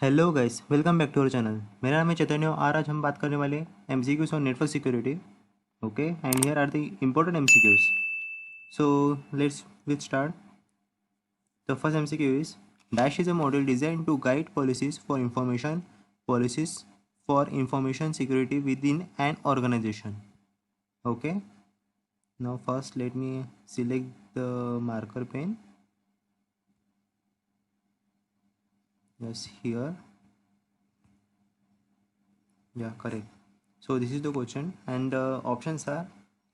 Hello guys, welcome back to our channel. मेरा नाम है चैतन्य और आज हम बात करने वाले MCQs on network security. Okay, and here are the important MCQs. So let's with start. The first MCQ is dash is a model design to guide policies for information security with in an organization. Okay, now first let me select the marker pen. Yes, here. Yeah, correct. So this is the question, and options are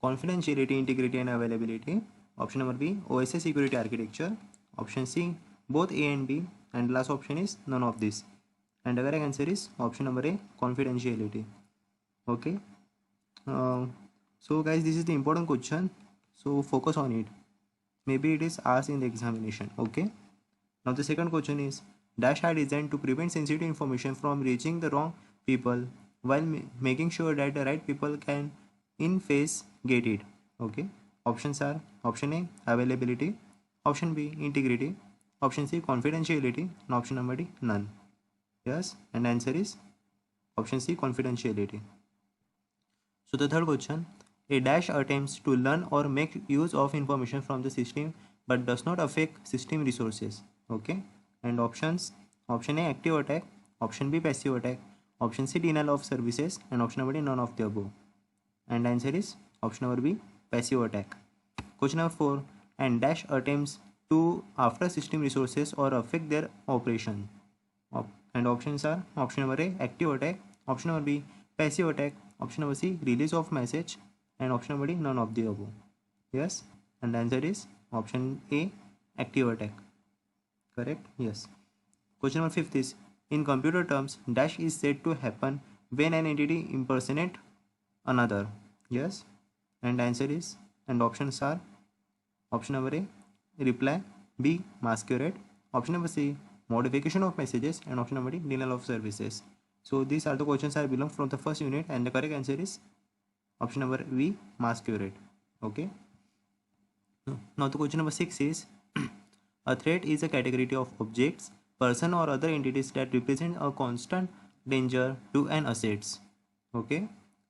confidentiality, integrity, and availability. Option number B, OSS security architecture. Option C, both A and B, and last option is none of this. And the correct answer is option number A, confidentiality. Okay. Uh, so guys, this is the important question. So focus on it. Maybe it is asked in the examination. Okay. Now the second question is dash are designed to prevent sensitive information from reaching the wrong people while making sure that the right people can in phase get it. Okay. Options are option A availability, option B integrity, option C confidentiality, and option number D none. Yes, and answer is option C confidentiality. So the third question, a dash attempts to learn or make use of information from the system but does not affect system resources. Okay, and options, option A active attack, option B passive attack, option C denial of services, and option number D none of the above. And answer is option number B passive attack. Question number 4, and dash attempts to after system resources or affect their operation. And options are option number A active attack, option number B passive attack, option number C release of message, and option number D none of the above. Yes, and the answer is option A active attack. Correct? Yes. Question number 5 is in computer terms dash is said to happen when an entity impersonate another. Yes, and the answer is, and options are option number A reply, B masquerade, option number C modification of messages, and option number D denial of services. So these are the questions I belong from the first unit, and the correct answer is option number B masquerade. Okay. Now the question number 6 is a threat is a category of objects, person or other entities that represent a constant danger to an assets. Okay,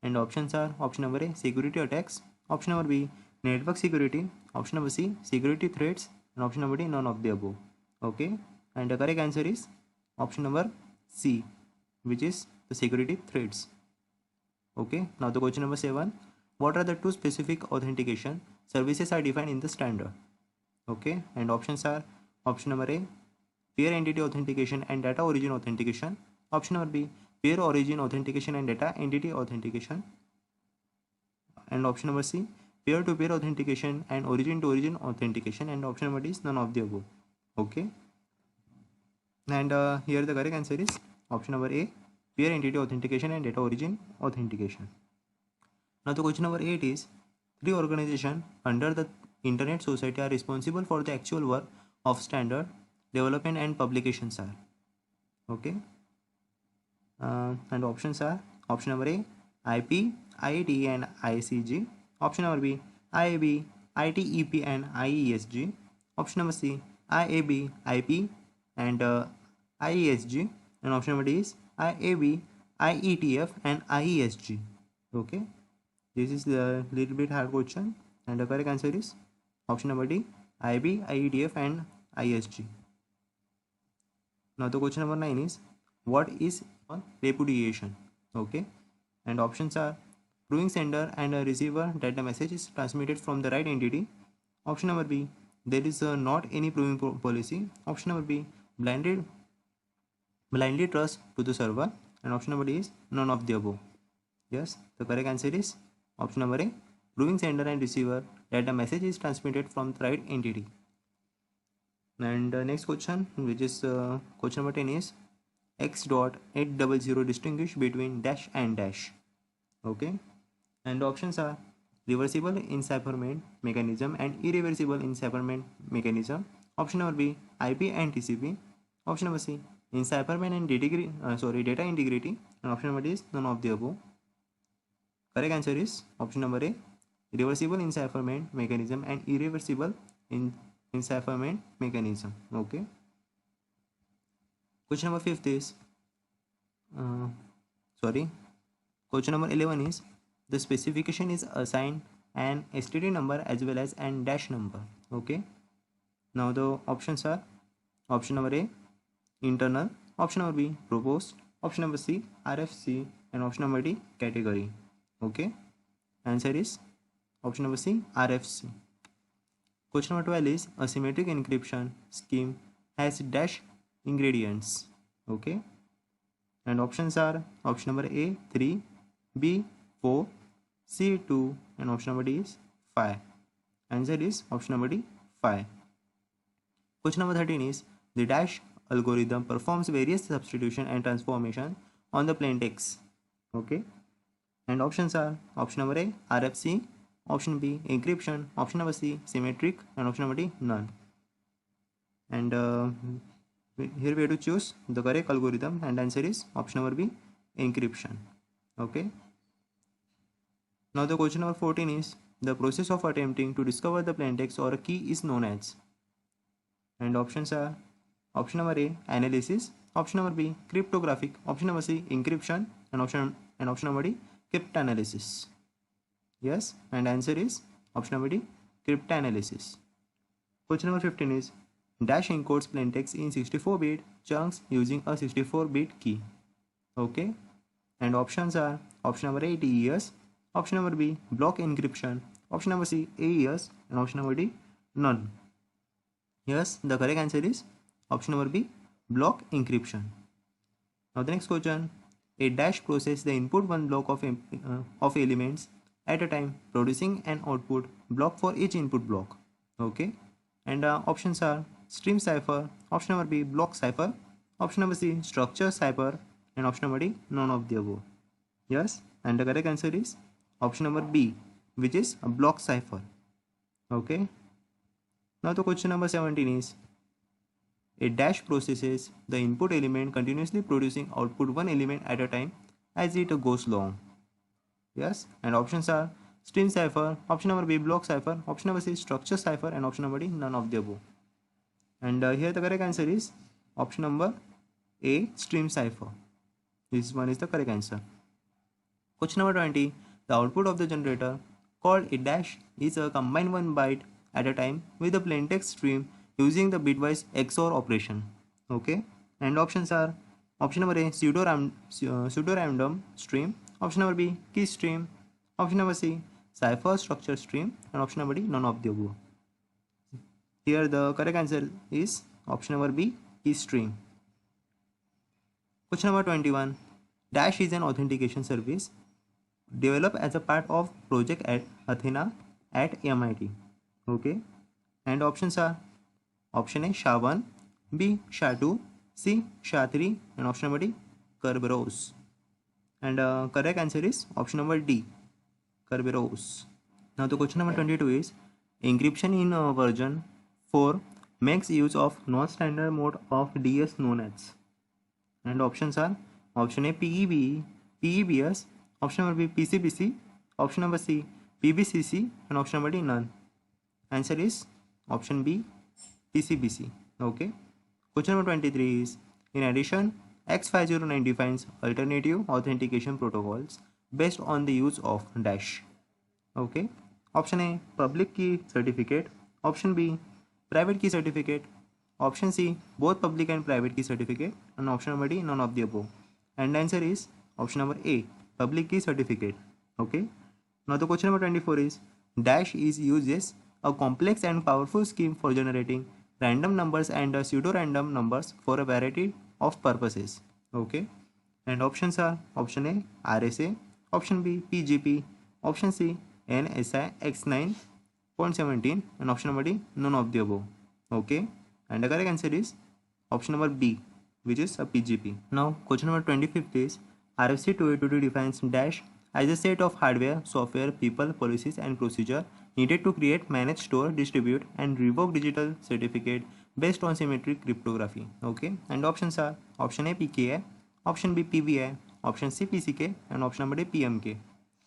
and options are option number A security attacks, option number B network security, option number C security threats, and option number D none of the above. Okay, and the correct answer is option number C, which is the security threats. Okay, now the question number 7, what are the two specific authentication services are defined in the standard? Okay, and options are option number A peer entity authentication and data origin authentication, option number B peer origin authentication and data entity authentication, and option number C peer to peer authentication and origin to origin authentication, and option number D is none of the above. Okay, and here the correct answer is option number A peer entity authentication and data origin authentication. Now the question number 8 is three organizations under the Internet Society are responsible for the actual work of standard development and publications are. Okay, and options are option number A IP, IETE and ICG, option number B IAB, ITEP and IESG, option number C IAB, IP and IESG, and option number D is IAB, IETF and IESG. Okay, this is a little bit hard question, and the correct answer is option number D IB, IETF and ISG. Now the question number 9 is what is repudiation? Okay, and options are proving sender and a receiver that the message is transmitted from the right entity. Option number B there is not any proving policy. Option number B blindly trust to the server, and option number D is none of the above. Yes, the correct answer is option number A proving sender and receiver that the message is transmitted from the right entity. And next question, which is question number 10 is x dot 800 distinguish between dash and dash. Okay, and the options are reversible encipherment mechanism and irreversible encipherment mechanism. Option number B IP and TCP, option number C encipherment and data integrity, and option number D is none of the above. Correct answer is option number A reversible encipherment mechanism and irreversible encipherment mechanism. Okay, question number 5 is uh, sorry, question number 11 is the specification is assigned an STD number as well as an dash number. Okay, now the options are option number A internal, option number B proposed, option number C RFC, and option number D category. Okay, answer is option number C RFC. Question number 12 is a symmetric encryption scheme has dash ingredients. Okay, and options are option number A 3, B 4, C 2, and option number D is 5. Answer is option number D 5. Question number 13 is the dash algorithm performs various substitution and transformation on the plain text. Okay, and options are option number A RFC, option B encryption, option number C symmetric, and option number D none. And here we have to choose the correct algorithm, and answer is option number B encryption. Okay, now the question number 14 is the process of attempting to discover the plaintext or a key is known as, and options are option number A analysis, option number B cryptographic, option number C encryption, and option number D cryptanalysis. Yes, and answer is option number D cryptanalysis. Question number 15 is dash encodes plaintext in 64-bit chunks using a 64-bit key. Okay, and options are option number A DES, option number B block encryption, option number C AES, and option number D none. Yes, the correct answer is option number B block encryption. Now the next question, a dash process the input one block of elements at a time, producing an output block for each input block. Okay, and options are stream cipher, option number B block cipher, option number C structure cipher, and option number D none of the above. Yes, and the correct answer is option number B, which is a block cipher. Okay, now the question number 17 is a dash processes the input element continuously producing output one element at a time as it goes along. Yes, and options are stream cipher, option number B block cipher, option number C structure cipher, and option number D none of the above. And here the correct answer is option number A stream cipher. This one is the correct answer. Question number 20, the output of the generator called a dash is a combined one byte at a time with the plaintext stream using the bitwise XOR operation. Okay, and options are option number A pseudo-random stream, option number B key stream, option number C cipher structure stream, and option number D none of the above. Here the correct answer is option number B key stream. Question number 21, dash is an authentication service developed as a part of project at Athena at MIT. Okay, and options are option A SHA-1, B SHA-2, C SHA-3, and option number D Kerberos. And correct answer is option number D Kerberos. Now the question number 22 is encryption in version 4 makes use of non-standard mode of DS known as, and options are option A PEBS, option number B PCBC, option number C PBCC, and option number D none. Answer is option B PCBC. Okay, question number 23 is in addition X509 defines alternative authentication protocols based on the use of dash. Okay, option A public key certificate, option B private key certificate, option C both public and private key certificate, and option number D none of the above. And answer is option number A public key certificate. Okay, now the question number 24 is dash is used as a complex and powerful scheme for generating random numbers and pseudo-random numbers for a variety of purposes. Okay, and options are option A RSA, option B PGP, option C NSI X9.17, and option number D none of the above. Okay, and the correct answer is option number B, which is a PGP. Now question number 25 is RFC 2822 defines dash as a set of hardware, software, people, policies, and procedure needed to create, manage, store, distribute, and revoke digital certificate based on symmetric cryptography. Okay, and options are option A PKI, option B PVI, option C PCK, and option number D PMK.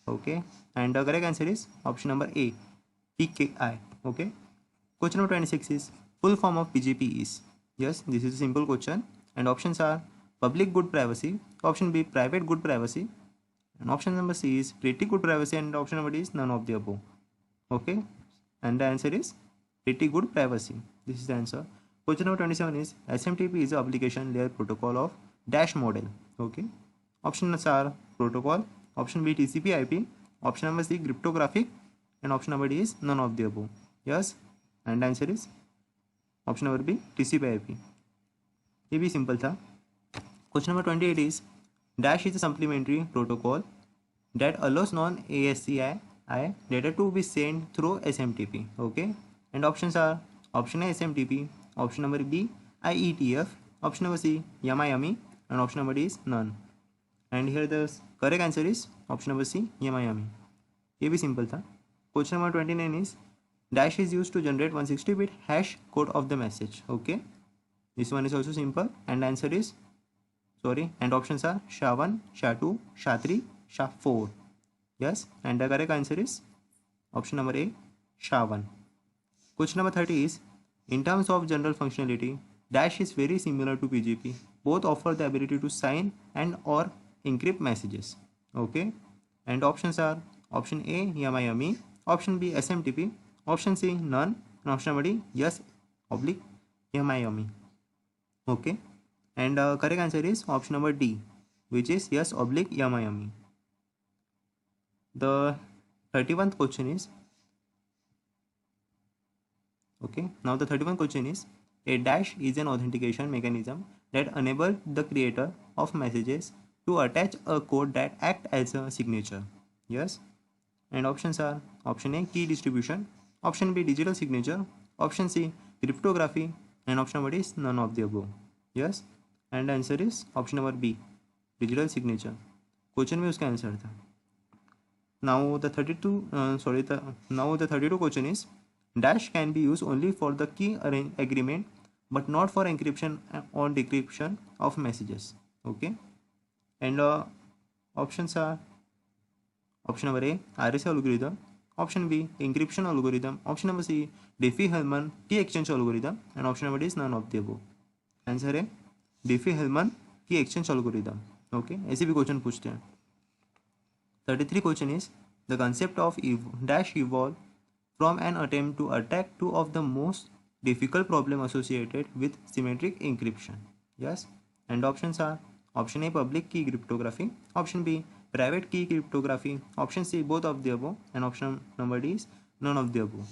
Okay, and the correct answer is option number A PKI. Okay, question number 26 is full form of PGP is. Yes, this is a simple question, and options are public good privacy. Option B, private good privacy. And option number C is pretty good privacy, and option number D is none of the above. Okay, and the answer is pretty good privacy. This is the answer. Question number 27 is SMTP is the application layer protocol of dash model. Okay, options are protocol, option B TCP/IP, option number C cryptographic, and option number D is none of the above. Yes, and the answer is option number B TCP/IP. ये भी simple था. Question number 28 is dash is a supplementary protocol that allows non-ASCII data to be sent through SMTP. Okay, and options are option A SMTP, option number B IETF, option number C YAMA-YAMI, and option number D is none. And here the correct answer is option number C YAMA-YAMI. ये भी simple था. Question number 29 is dash is used to generate 160-bit hash code of the message. Okay, this one is also simple, and answer is and options are SHA-1, SHA-2, SHA-3, SHA-4. Yes, and the correct answer is option number A SHA-1. Question number 30 is in terms of general functionality, dash is very similar to PGP. Both offer the ability to sign and or encrypt messages. Okay, and options are option A YAMA-YAMI, option B SMTP, option C none, and option number D yes oblique YAMA-YAMI. Okay, and correct answer is option number D, which is yes oblique YAMA-YAMI. The 31st question is now the 31st question is a dash is an authentication mechanism that enables the creator of messages to attach a code that act as a signature. Yes, and options are option A key distribution, option B digital signature, option C cryptography, and option number D is none of the above. Yes, and the answer is option number B digital signature. Question में उसका answer था. Now the 32 question is dash can be used only for the key agreement but not for encryption or decryption of messages. Okay, and options are option number A RSA algorithm, option B encryption algorithm, option number C Diffie-Hellman key exchange algorithm, and option number D is none of the above. Answer है Diffie-Hellman की exchange algorithm. Okay, ऐसे भी question पूछते हैं. 33 question is the concept of dash evolve from an attempt to attack two of the most difficult problem associated with symmetric encryption. Yes, and options are option A public key cryptography, option B private key cryptography, option C both of the above, and option number D is none of the above.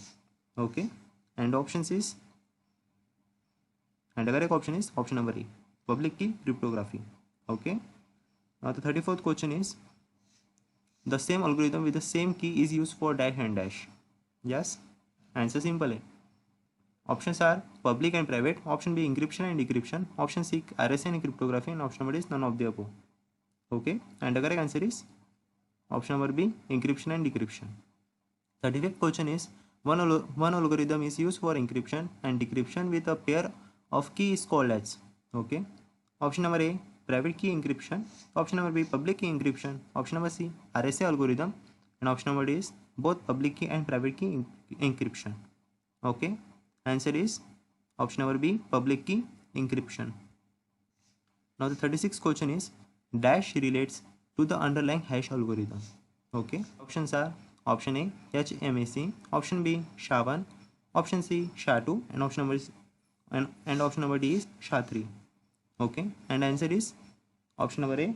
Okay, and options is and the correct option is option number A public key cryptography. Okay, now the 34th question is the same algorithm with the same key is used for dash and dash. Yes, answer simple है. Options are public and private, option B encryption and decryption, option C RSA and cryptography, and option number D is none of the above. Okay, and the correct answer is option number B encryption and decryption. 35th question is one algorithm is used for encryption and decryption with a pair of key is called as. Okay, option number A private key encryption, option number B public key encryption, option number C RSA algorithm, and option number D is both public key and private key encryption. Okay, answer is option number B public key encryption. Now the 36th question is dash relates to the underlying hash algorithm. Okay, options are option A HMAC, option B SHA-1, option C SHA-2, and option number is and option number D is SHA-3. Okay, and answer is option number A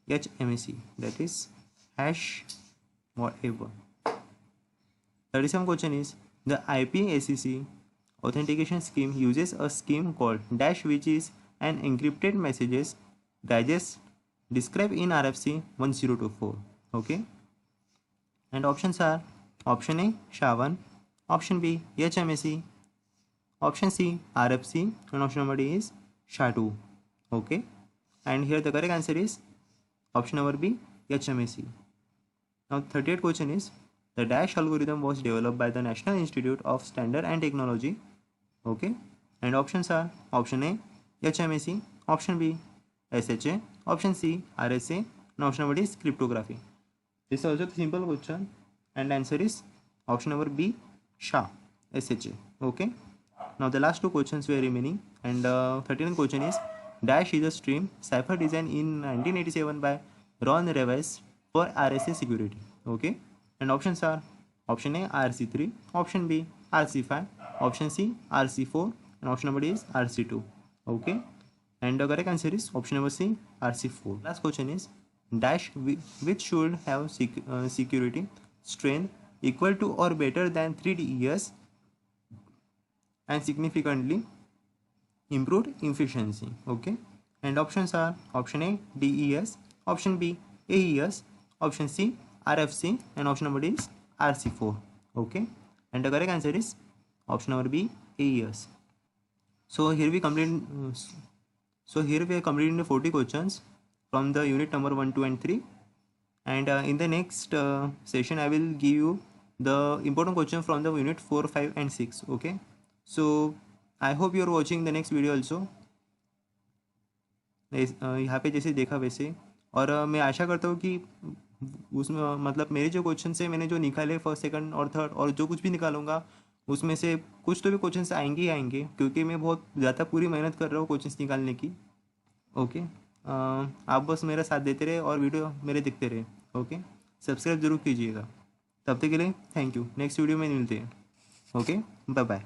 HMAC, that is hash whatever. 37th question is the IPACC authentication scheme uses a scheme called dash, which is an encrypted messages digest described in RFC 1024. Okay, and options are option A SHA-1, option B HMAC, option C RFC, and option number D is SHA-2. Okay, and here the correct answer is option number B HMAC. Now 38th question is the dash algorithm was developed by the National Institute of Standard and Technology. Okay, and options are option A HMAC, option B SHA, option C RSA, and option number D is cryptography. This is also a simple question, and answer is option number B SHA. Okay, now the last two questions were remaining, and 13th question is Dash is a stream cipher designed in 1987 by Ron Revesz for RSA security. Okay, and options are option A RC3, option B RC5, option C RC4, and option number D is RC2. Okay, and the correct answer is option number C RC4. Last question is dash which should have security strength equal to or better than 3 DES and significantly improved efficiency. Okay, and options are option A DES, option B AES, option C RFC, and option number D is RC4. Okay, and the correct answer is option number B AES. So here we complete are completing the 40 questions from the unit number 1, 2 and 3, and in the next session I will give you the important question from the unit 4, 5 and 6. Okay, so I hope you are watching the next video also. यहाँ पे जैसे देखा वैसे, और मैं आशा करता हूँ कि उसमें मतलब मेरे जो क्वेश्चन से मैंने जो निकाले फर्स्ट, सेकंड और थर्ड, और जो कुछ भी निकालूंगा उसमें से कुछ तो भी क्वेश्चन आएंगे ही आएंगे, क्योंकि मैं बहुत ज़्यादा पूरी मेहनत कर रहा हूँ क्वेश्चन निकालने की. ओके, आप बस मेरा साथ देते रहे और वीडियो मेरे देखते रहे. ओके, सब्सक्राइब जरूर कीजिएगा. तब तक के लिए थैंक यू. नेक्स्ट वीडियो में मिलते हैं. Okay, bye bye.